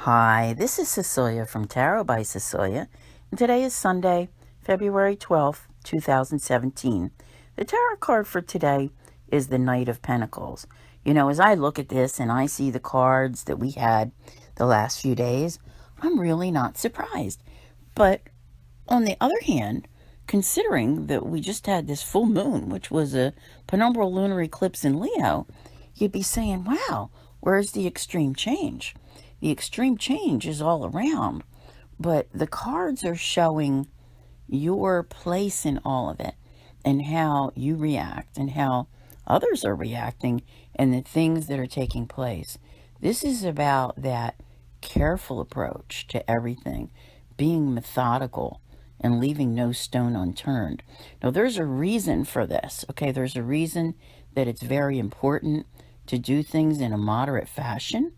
Hi, this is Cecilia from Tarot by Cecilia, and today is Sunday, February 12th, 2017. The tarot card for today is the Knight of Pentacles. You know, as I look at this and I see the cards that we had the last few days, I'm really not surprised. But on the other hand, considering that we just had this full moon, which was a penumbral lunar eclipse in Leo, you'd be saying, wow, where's the extreme change? The extreme change is all around, but the cards are showing your place in all of it and how you react and how others are reacting and the things that are taking place. This is about that careful approach to everything, being methodical and leaving no stone unturned. Now, there's a reason for this, okay? There's a reason that it's very important to do things in a moderate fashion.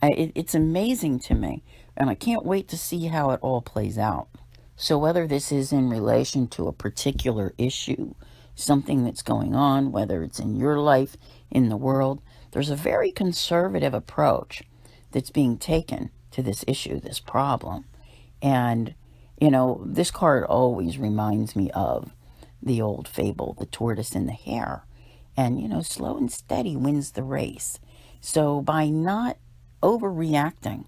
It's amazing to me, and I can't wait to see how it all plays out. So whether this is in relation to a particular issue, something that's going on, whether it's in your life, in the world, there's a very conservative approach that's being taken to this issue, this problem. And, you know, this card always reminds me of the old fable, the tortoise and the hare. And, you know, slow and steady wins the race. So by not overreacting,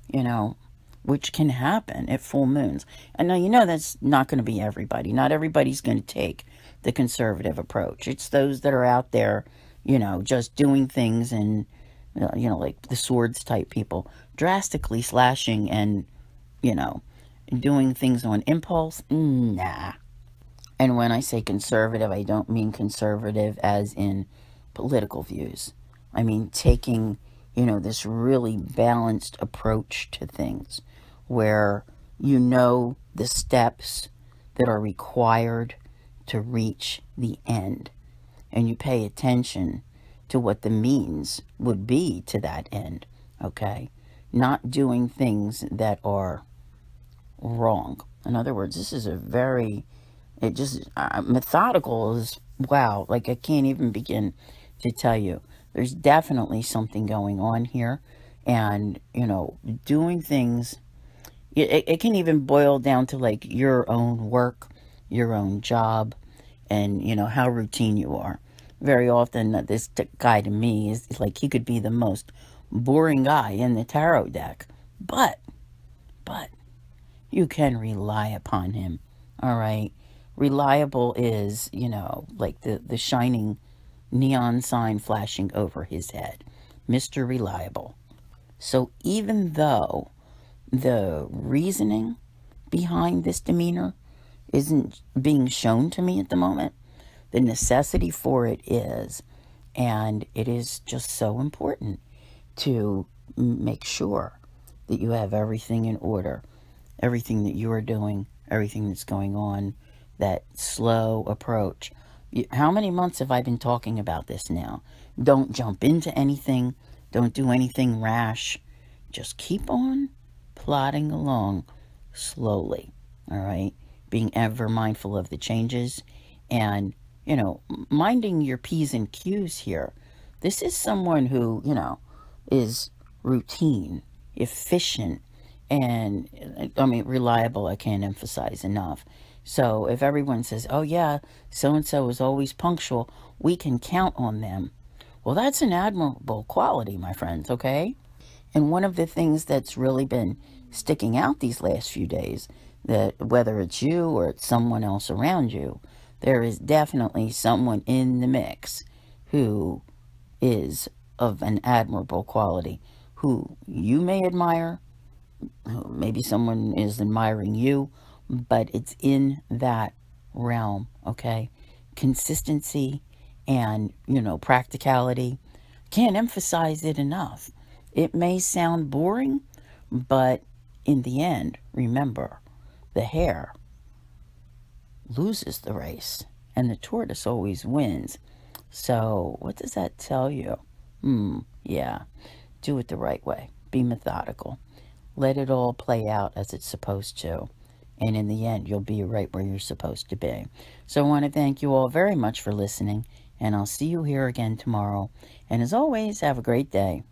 you know, which can happen at full moons. And now, you know, that's not going to be everybody. Not everybody's going to take the conservative approach. It's those that are out there, you know, just doing things and, you know, like the swords type people, drastically slashing and, you know, doing things on impulse. Nah. And when I say conservative, I don't mean conservative as in political views. I mean taking, you know, this really balanced approach to things where you know the steps that are required to reach the end. And you pay attention to what the means would be to that end, okay? Not doing things that are wrong. In other words, this is a very, methodical is, wow, like I can't even begin to tell you. There's definitely something going on here. And, you know, doing things, it can even boil down to like your own work, your own job, and, you know, how routine you are. Very often, this guy to me is like he could be the most boring guy in the tarot deck. But, you can rely upon him, all right? Reliable is, you know, like the shining neon sign flashing over his head. Mr. Reliable. So even though the reasoning behind this demeanor isn't being shown to me at the moment, the necessity for it is. And it is just so important to make sure that you have everything in order. Everything that you are doing, everything that's going on, that slow approach. How many months have I been talking about this now? Don't jump into anything. Don't do anything rash. Just keep on plodding along slowly, all right? Being ever mindful of the changes and, you know, minding your P's and Q's here. This is someone who, you know, is routine, efficient, and, I mean, reliable, I can't emphasize enough. So if everyone says, oh yeah, so-and-so is always punctual, we can count on them. Well, that's an admirable quality, my friends, okay? And one of the things that's really been sticking out these last few days, that whether it's you or it's someone else around you, there is definitely someone in the mix who is of an admirable quality, who you may admire, maybe someone is admiring you, but it's in that realm, okay? Consistency and, you know, practicality. Can't emphasize it enough. It may sound boring, but in the end, remember, the hare loses the race and the tortoise always wins. So what does that tell you? Yeah, do it the right way. Be methodical. Let it all play out as it's supposed to. And in the end, you'll be right where you're supposed to be. So I want to thank you all very much for listening. And I'll see you here again tomorrow. And as always, have a great day.